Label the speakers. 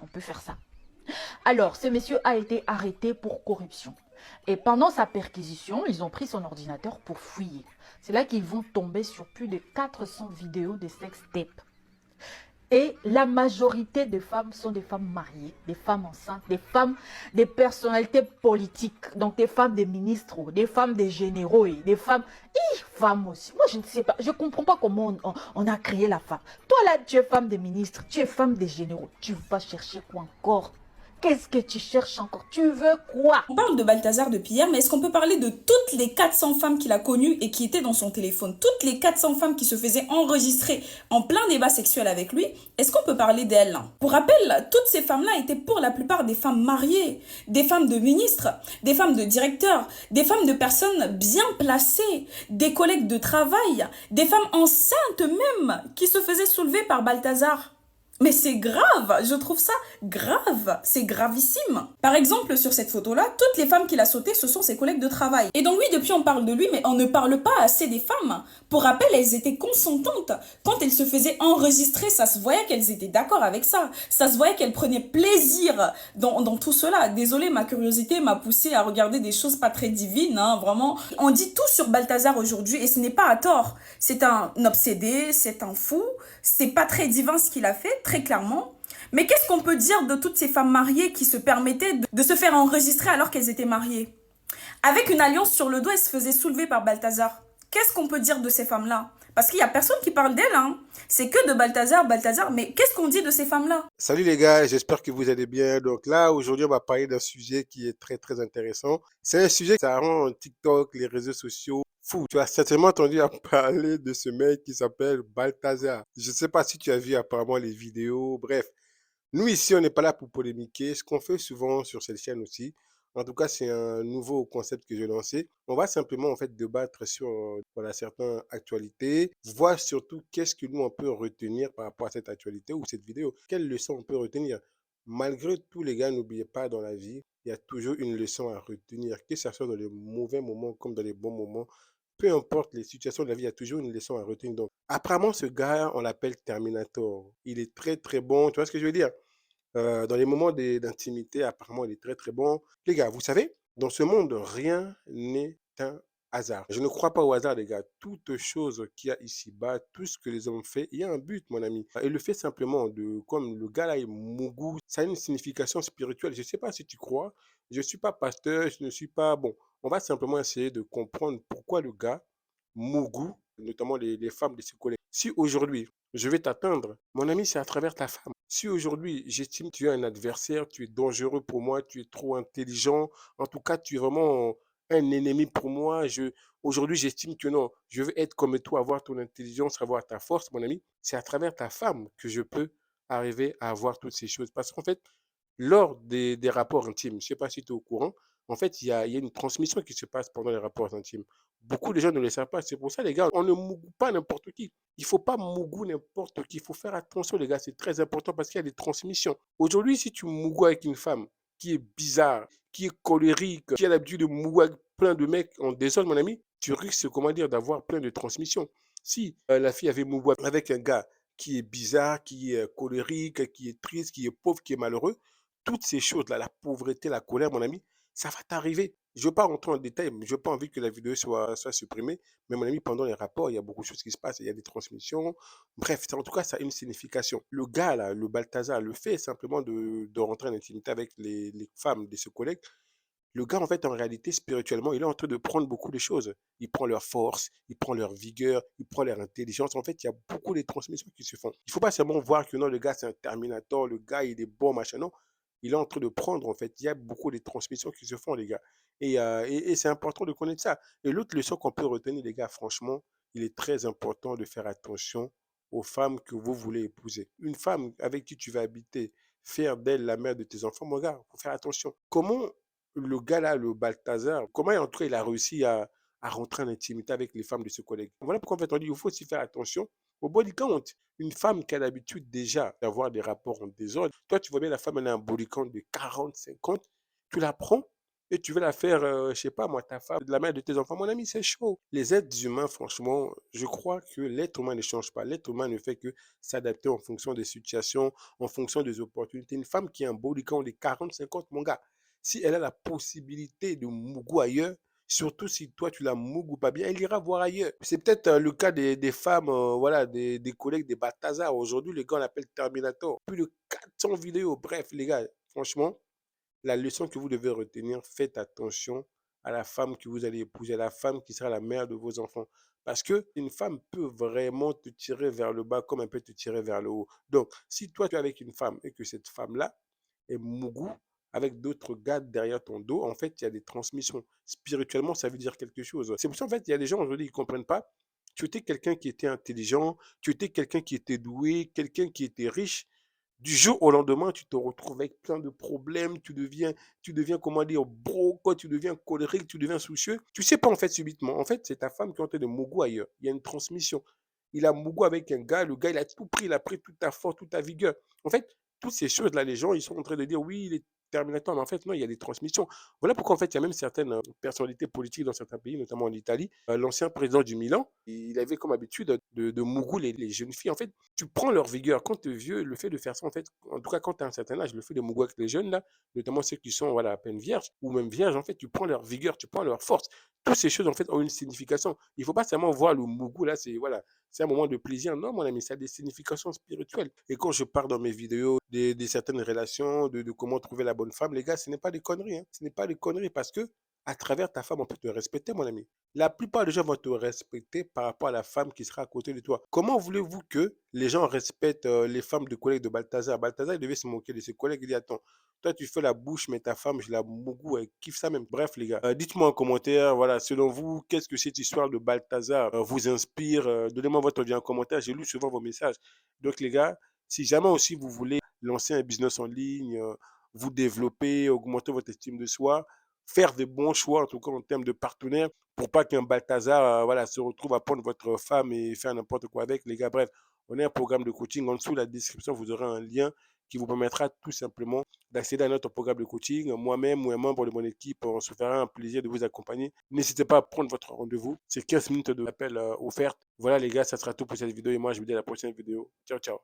Speaker 1: On peut faire ça. Alors, ce monsieur a été arrêté pour corruption. Et pendant sa perquisition, ils ont pris son ordinateur pour fouiller. C'est là qu'ils vont tomber sur plus de 400 vidéos de sextapes. Et la majorité des femmes sont des femmes mariées, des femmes enceintes, des femmes, des personnalités politiques, donc des femmes des ministres, des femmes des généraux et des femmes, femmes aussi. Moi, je ne sais pas, je ne comprends pas comment on a créé la femme. Toi là, tu es femme des ministres, tu es femme des généraux, tu vas chercher quoi encore? Qu'est-ce que tu cherches encore? Tu veux quoi?
Speaker 2: On parle de Balthazar depuis hier, mais est-ce qu'on peut parler de toutes les 400 femmes qu'il a connues et qui étaient dans son téléphone? Toutes les 400 femmes qui se faisaient enregistrer en plein débat sexuel avec lui, est-ce qu'on peut parler d'elles? Pour rappel, toutes ces femmes-là étaient pour la plupart des femmes mariées, des femmes de ministres, des femmes de directeurs, des femmes de personnes bien placées, des collègues de travail, des femmes enceintes même qui se faisaient soulever par Balthazar. Mais c'est grave, je trouve ça grave, c'est gravissime. Par exemple, sur cette photo-là, toutes les femmes qu'il a sautées, ce sont ses collègues de travail. Et donc oui, depuis on parle de lui, mais on ne parle pas assez des femmes. Pour rappel, elles étaient consentantes. Quand elles se faisaient enregistrer, ça se voyait qu'elles étaient d'accord avec ça. Ça se voyait qu'elles prenaient plaisir dans tout cela. Désolée, ma curiosité m'a poussée à regarder des choses pas très divines, hein, vraiment. On dit tout sur Balthazar aujourd'hui et ce n'est pas à tort. C'est un obsédé, c'est un fou, c'est pas très divin ce qu'il a fait, très clairement. Mais qu'est-ce qu'on peut dire de toutes ces femmes mariées qui se permettaient de se faire enregistrer alors qu'elles étaient mariées? Avec une alliance sur le dos, elles se faisaient soulever par Balthazar. Qu'est-ce qu'on peut dire de ces femmes-là? Parce qu'il n'y a personne qui parle d'elles, hein. C'est que de Balthazar, Balthazar, mais qu'est-ce qu'on dit de ces femmes-là?
Speaker 3: Salut les gars, j'espère que vous allez bien. Donc là, aujourd'hui, on va parler d'un sujet qui est très très intéressant. C'est un sujet qui rend TikTok, les réseaux sociaux fou. Tu as certainement entendu à parler de ce mec qui s'appelle Balthazar. Je ne sais pas si tu as vu apparemment les vidéos. Bref, nous ici, on n'est pas là pour polémiquer. Ce qu'on fait souvent sur cette chaîne aussi. En tout cas, c'est un nouveau concept que j'ai lancé. On va simplement en fait débattre sur voilà, certaines actualités, voir surtout qu'est-ce que nous on peut retenir par rapport à cette actualité ou cette vidéo. Quelle leçon on peut retenir? Malgré tout, les gars, n'oubliez pas dans la vie, il y a toujours une leçon à retenir, que ce soit dans les mauvais moments comme dans les bons moments. Peu importe les situations de la vie, il y a toujours une leçon à retenir. Donc, apparemment, ce gars, on l'appelle Terminator. Il est très, très bon. Tu vois ce que je veux dire? Dans les moments d'intimité, apparemment, il est très, très bon. Les gars, vous savez, dans ce monde, rien n'est un hasard. Je ne crois pas au hasard, les gars. Toute chose qu'il y a ici-bas, tout ce que les hommes font, il y a un but, mon ami. Et le fait simplement de, comme le gars là est Mougou, ça a une signification spirituelle. Je ne sais pas si tu crois. Je ne suis pas pasteur, je ne suis pas... Bon, on va simplement essayer de comprendre pourquoi le gars, Mougou, notamment les femmes de ses collègues. Si aujourd'hui, je vais t'atteindre, mon ami, c'est à travers ta femme. Si aujourd'hui, j'estime que tu es un adversaire, tu es dangereux pour moi, tu es trop intelligent, en tout cas, tu es vraiment un ennemi pour moi, aujourd'hui, j'estime que non, je veux être comme toi, avoir ton intelligence, avoir ta force, mon ami, c'est à travers ta femme que je peux arriver à avoir toutes ces choses. Parce qu'en fait, lors des rapports intimes, je ne sais pas si tu es au courant, en fait, il y a une transmission qui se passe pendant les rapports intimes. Beaucoup de gens ne le savent pas. C'est pour ça, les gars, on ne mougue pas n'importe qui. Il ne faut pas mougou n'importe qui. Il faut faire attention, les gars. C'est très important parce qu'il y a des transmissions. Aujourd'hui, si tu mougou avec une femme qui est bizarre, qui est colérique, qui a l'habitude de mougou avec plein de mecs en désordre, mon ami, tu risques, comment dire, d'avoir plein de transmissions. Si la fille avait mougou avec un gars qui est bizarre, qui est colérique, qui est triste, qui est pauvre, qui est malheureux, toutes ces choses-là, la pauvreté, la colère, mon ami, ça va t'arriver. Je ne veux pas rentrer en détail, je n'ai pas envie que la vidéo soit supprimée, mais mon ami, pendant les rapports, il y a beaucoup de choses qui se passent, il y a des transmissions. Bref, en tout cas, ça a une signification. Le gars, là, le Balthazar, le fait simplement de rentrer en intimité avec les femmes de ses collègues, le gars, en fait, en réalité, spirituellement, il est en train de prendre beaucoup de choses. Il prend leur force, il prend leur vigueur, il prend leur intelligence. En fait, il y a beaucoup de transmissions qui se font. Il ne faut pas seulement voir que non, le gars, c'est un Terminator, le gars, il est bon, machin. Non, il est en train de prendre, en fait. Il y a beaucoup de transmissions qui se font, les gars. Et c'est important de connaître ça. Et l'autre leçon qu'on peut retenir, les gars, franchement, il est très important de faire attention aux femmes que vous voulez épouser. Une femme avec qui tu vas habiter, faire d'elle la mère de tes enfants, mon gars, il faut faire attention. Comment le gars là, le Balthazar, comment en tout cas il a réussi à rentrer en intimité avec les femmes de ses collègues? Voilà pourquoi en fait on dit il faut aussi faire attention au body count. Une femme qui a l'habitude déjà d'avoir des rapports en désordre, toi tu vois bien la femme elle a un body count de 40, 50, tu la prends, et tu veux la faire, je sais pas moi, ta femme, de la mère de tes enfants, mon ami, c'est chaud. Les êtres humains, franchement, je crois que l'être humain ne change pas. L'être humain ne fait que s'adapter en fonction des situations, en fonction des opportunités. Une femme qui a un body count de 40-50, mon gars, si elle a la possibilité de mougou ailleurs, surtout si toi tu la mougou pas bien, elle ira voir ailleurs. C'est peut-être le cas des femmes, voilà, des collègues des Balthazar. Aujourd'hui, les gars, on appelle Terminator. Plus de 400 vidéos. Bref, les gars, franchement, la leçon que vous devez retenir, faites attention à la femme que vous allez épouser, à la femme qui sera la mère de vos enfants. Parce que une femme peut vraiment te tirer vers le bas comme elle peut te tirer vers le haut. Donc, si toi tu es avec une femme et que cette femme-là est mougou avec d'autres gars derrière ton dos, en fait, il y a des transmissions. Spirituellement, ça veut dire quelque chose. C'est pour ça, en fait, il y a des gens aujourd'hui qui ne comprennent pas. Tu étais quelqu'un qui était intelligent, tu étais quelqu'un qui était doué, quelqu'un qui était riche. Du jour au lendemain, tu te retrouves avec plein de problèmes, tu deviens, comment dire, broco, tu deviens colérique, tu deviens soucieux. Tu sais pas en fait subitement. En fait, c'est ta femme qui est en train de mougou ailleurs. Il y a une transmission. Il a mougou avec un gars, le gars, il a tout pris, il a pris toute ta force, toute ta vigueur. En fait, toutes ces choses-là, les gens, ils sont en train de dire oui, il est Terminator, mais en fait, non, il y a des transmissions. Voilà pourquoi, en fait, il y a même certaines personnalités politiques dans certains pays, notamment en Italie. L'ancien président du Milan, il avait comme habitude de mougou les jeunes filles. En fait, tu prends leur vigueur. Quand tu es vieux, le fait de faire ça, en fait, en tout cas, quand tu as un certain âge, le fait de mougou avec les jeunes, là, notamment ceux qui sont voilà, à peine vierges ou même vierges, en fait, tu prends leur vigueur, tu prends leur force. Toutes ces choses, en fait, ont une signification. Il ne faut pas seulement voir le mougou, là, c'est voilà, c'est un moment de plaisir. Non, mon ami, ça a des significations spirituelles. Et quand je parle dans mes vidéos de certaines relations, de comment trouver la bonne femme, les gars, ce n'est pas des conneries. Hein. Ce n'est pas des conneries parce que à travers ta femme, on peut te respecter, mon ami. La plupart des gens vont te respecter par rapport à la femme qui sera à côté de toi. Comment voulez-vous que les gens respectent les femmes de collègues de Balthazar? Balthazar, il devait se moquer de ses collègues. Il dit, attends, toi, tu fais la bouche, mais ta femme, je la mougou, elle kiffe ça même. Bref, les gars, dites-moi en commentaire, voilà, selon vous, qu'est-ce que cette histoire de Balthazar vous inspire? Donnez-moi votre avis en commentaire. J'ai lu souvent vos messages. Donc, les gars, si jamais aussi vous voulez lancer un business en ligne, vous développer, augmenter votre estime de soi, faire des bons choix, en tout cas en termes de partenaires, pour pas qu'un Balthazar voilà, se retrouve à prendre votre femme et faire n'importe quoi avec. Les gars, bref, on a un programme de coaching. En dessous de la description, vous aurez un lien qui vous permettra tout simplement d'accéder à notre programme de coaching. Moi-même ou un membre de mon équipe, on se fera un plaisir de vous accompagner. N'hésitez pas à prendre votre rendez-vous. C'est 15 minutes de l'appel offerte. Voilà les gars, ça sera tout pour cette vidéo et moi je vous dis à la prochaine vidéo. Ciao, ciao.